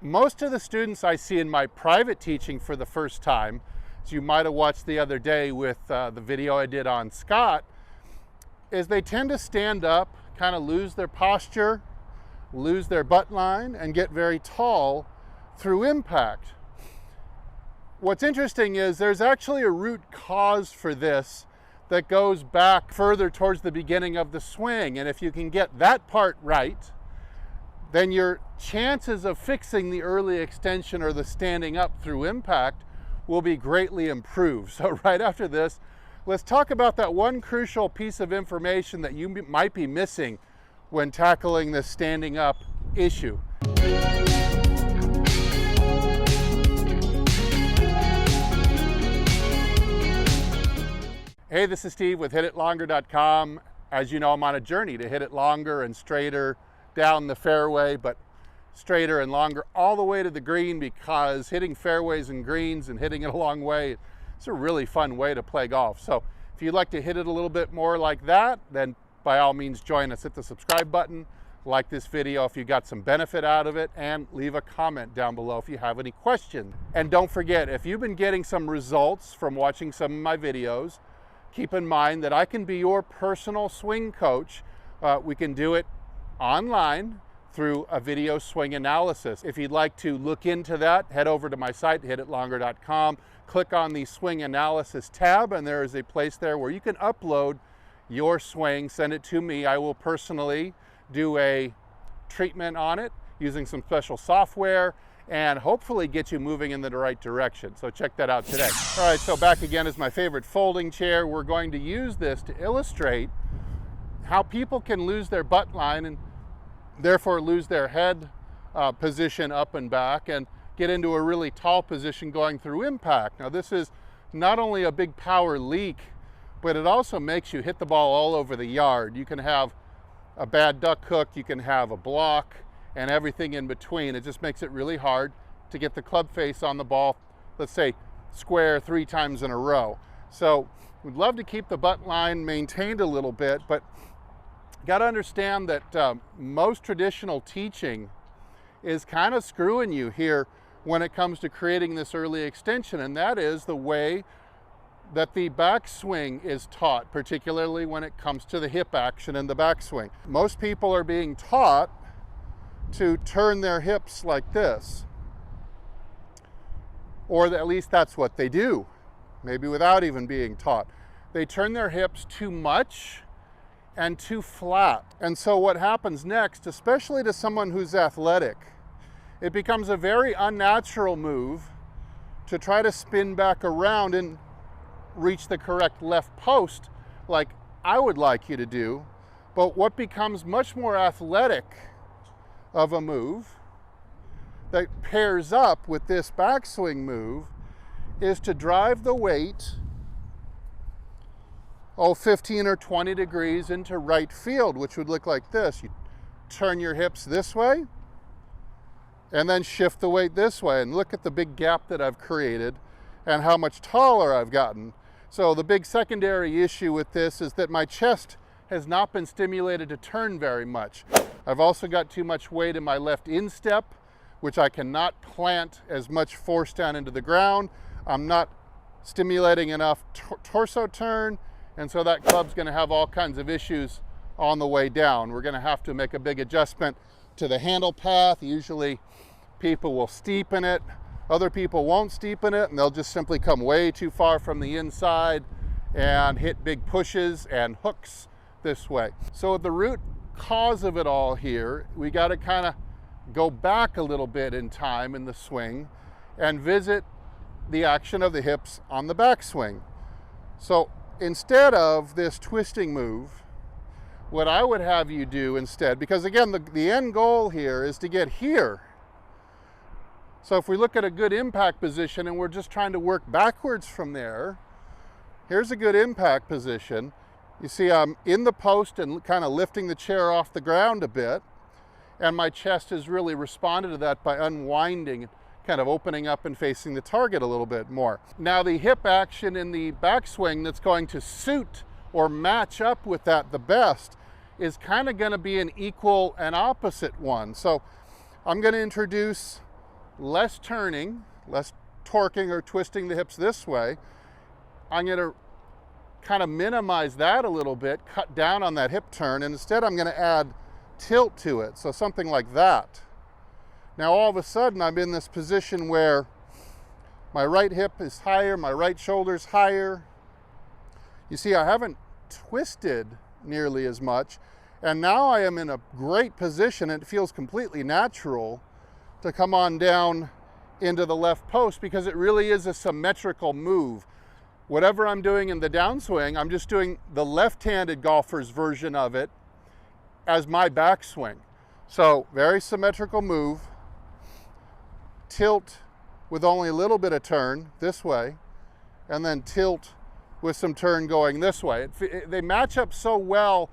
Most of the students I see in my private teaching for the first time, as you might have watched the other day with the video I did on Scott, is they tend to stand up, kind of lose their posture, lose their butt line, and get very tall through impact. What's interesting is there's actually a root cause for this that goes back further towards the beginning of the swing. And if you can get that part right, then your chances of fixing the early extension or the standing up through impact will be greatly improved. So right after this, let's talk about that one crucial piece of information that you might be missing when tackling this standing up issue. Hey, this is Steve with HitItLonger.com. As you know, I'm on a journey to hit it longer and straighter down the fairway, but straighter and longer all the way to the green, because hitting fairways and greens and hitting it a long way, it's a really fun way to play golf. So if you'd like to hit it a little bit more like that, then by all means join us. Hit the subscribe button, like this video if you got some benefit out of it, and leave a comment down below if you have any questions. And don't forget, if you've been getting some results from watching some of my videos, keep in mind that I can be your personal swing coach. We can do it online through a video swing analysis. If you'd like to look into that, head over to my site, hititlonger.com, click on the swing analysis tab, and there is a place there where you can upload your swing, send it to me. I will personally do a treatment on it using some special software and hopefully get you moving in the right direction. So check that out today. All right, so back again is my favorite folding chair. We're going to use this to illustrate how people can lose their butt line and therefore lose their head position up and back and get into a really tall position going through impact. Now this is not only a big power leak, but it also makes you hit the ball all over the yard. You can have a bad duck hook, you can have a block, and everything in between. It just makes it really hard to get the club face on the ball, let's say square 3 times in a row. So we'd love to keep the butt line maintained a little bit, but got to understand that most traditional teaching is kind of screwing you here when it comes to creating this early extension, and that is the way that the backswing is taught, particularly when it comes to the hip action in the backswing. Most people are being taught to turn their hips like this, or at least that's what they do, maybe without even being taught. They turn their hips too much and too flat. And so what happens next, especially to someone who's athletic, it becomes a very unnatural move to try to spin back around and reach the correct left post like I would like you to do. But what becomes much more athletic of a move that pairs up with this backswing move is to drive the weight 15 or 20 degrees into right field, which would look like this. You turn your hips this way and then shift the weight this way, and look at the big gap that I've created and how much taller I've gotten. So the big secondary issue with this is that my chest has not been stimulated to turn very much. I've also got too much weight in my left instep, which I cannot plant as much force down into the ground. I'm not stimulating enough torso turn, and so that club's gonna have all kinds of issues on the way down. We're gonna have to make a big adjustment to the handle path. Usually people will steepen it. Other people won't steepen it, and they'll just simply come way too far from the inside and hit big pushes and hooks this way. So the root cause of it all here, we got to kind of go back a little bit in time in the swing and visit the action of the hips on the backswing. So instead of this twisting move, what I would have you do instead, because again, the end goal here is to get here. So if we look at a good impact position and we're just trying to work backwards from there, here's a good impact position. You see I'm in the post and kind of lifting the chair off the ground a bit, and my chest has really responded to that by unwinding, kind of opening up and facing the target a little bit more. Now the hip action in the backswing that's going to suit or match up with that the best is kind of going to be an equal and opposite one. So I'm going to introduce less turning, less torquing or twisting the hips this way. I'm going to kind of minimize that a little bit, cut down on that hip turn, and instead I'm going to add tilt to it, so something like that. Now all of a sudden I'm in this position where my right hip is higher, my right shoulder's higher. You see, I haven't twisted nearly as much, and now I am in a great position. It feels completely natural to come on down into the left post because it really is a symmetrical move. Whatever I'm doing in the downswing, I'm just doing the left-handed golfer's version of it as my backswing. So very symmetrical move, tilt with only a little bit of turn this way, and then tilt with some turn going this way. They match up so well.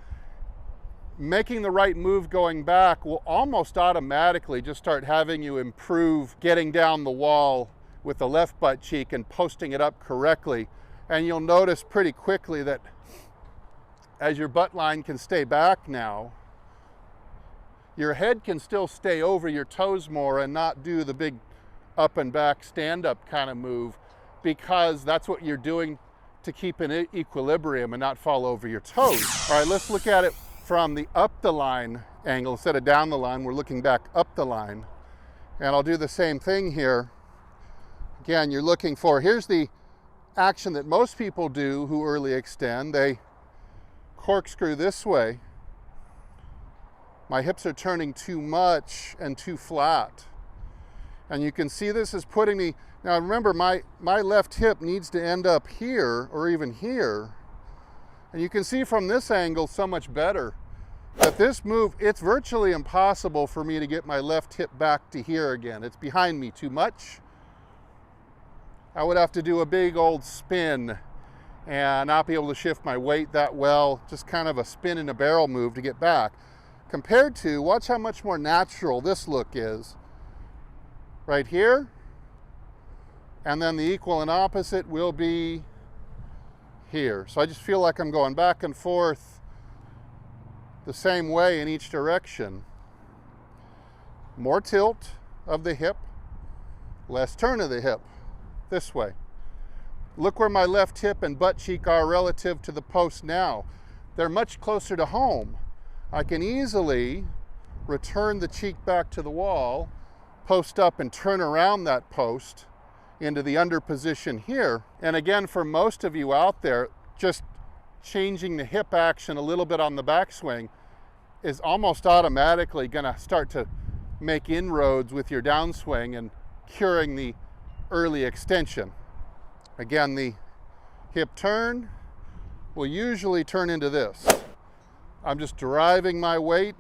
Making the right move going back will almost automatically just start having you improve getting down the wall with the left butt cheek and posting it up correctly. And you'll notice pretty quickly that as your butt line can stay back now, your head can still stay over your toes more and not do the big up and back stand up kind of move, because that's what you're doing to keep an equilibrium and not fall over your toes. All right, let's look at it from the up the line angle. Instead of down the line, we're looking back up the line. And I'll do the same thing here. Again, you're looking for, here's the action that most people do who early extend. They corkscrew this way. My hips are turning too much and too flat. And you can see this is putting me, now remember my left hip needs to end up here or even here. And you can see from this angle so much better that this move, it's virtually impossible for me to get my left hip back to here again. It's behind me too much. I would have to do a big old spin and not be able to shift my weight that well, just kind of a spin in a barrel move to get back. Compared to, watch how much more natural this look is. Right here, and then the equal and opposite will be here. So I just feel like I'm going back and forth the same way in each direction. More tilt of the hip, less turn of the hip, this way. Look where my left hip and butt cheek are relative to the post now. They're much closer to home. I can easily return the cheek back to the wall, post up and turn around that post into the under position here. And again, for most of you out there, just changing the hip action a little bit on the backswing is almost automatically gonna start to make inroads with your downswing and curing the early extension. Again, the hip turn will usually turn into this. I'm just driving my weight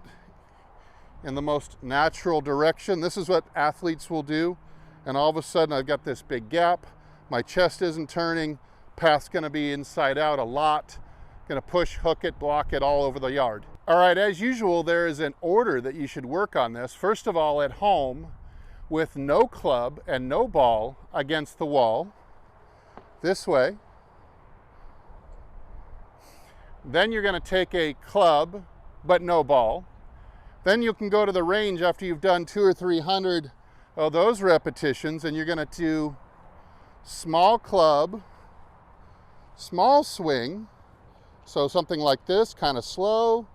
in the most natural direction. This is what athletes will do. And all of a sudden I've got this big gap. My chest isn't turning. Path's gonna be inside out a lot. Gonna push, hook it, block it all over the yard. All right, as usual, there is an order that you should work on this. First of all, at home, with no club and no ball against the wall, this way. Then you're gonna take a club, but no ball. Then you can go to the range after you've done 200 or 300 of those repetitions, and you're gonna do small club, small swing. So something like this, kind of slow.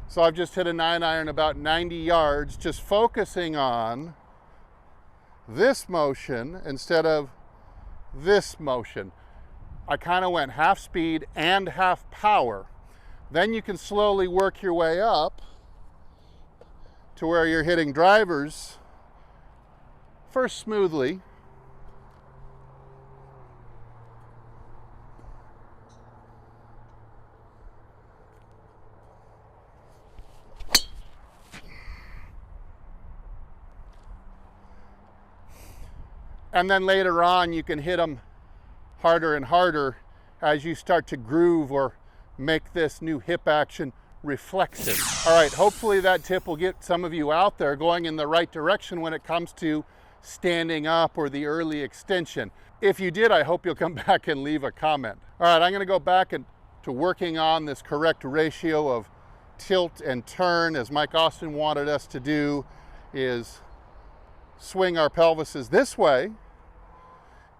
So I've just hit a 9-iron about 90 yards, just focusing on this motion instead of this motion. I kind of went half speed and half power. Then you can slowly work your way up to where you're hitting drivers first smoothly, and then later on you can hit them harder and harder as you start to groove or make this new hip action reflexive. All right, hopefully that tip will get some of you out there going in the right direction when it comes to standing up or the early extension. If you did, I hope you'll come back and leave a comment. All right, I'm going to go back to working on this correct ratio of tilt and turn, as Mike Austin wanted us to do, is swing our pelvises this way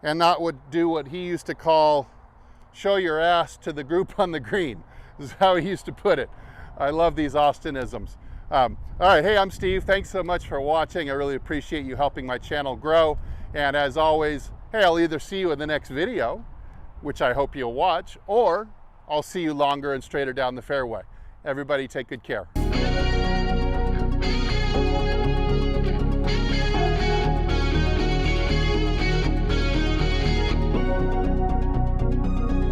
and not do what he used to call show your ass to the group on the green. This is how he used to put it. I love these Austinisms. All right, hey, I'm Steve. Thanks so much for watching. I really appreciate you helping my channel grow. And as always, hey, I'll either see you in the next video, which I hope you'll watch, or I'll see you longer and straighter down the fairway. Everybody take good care.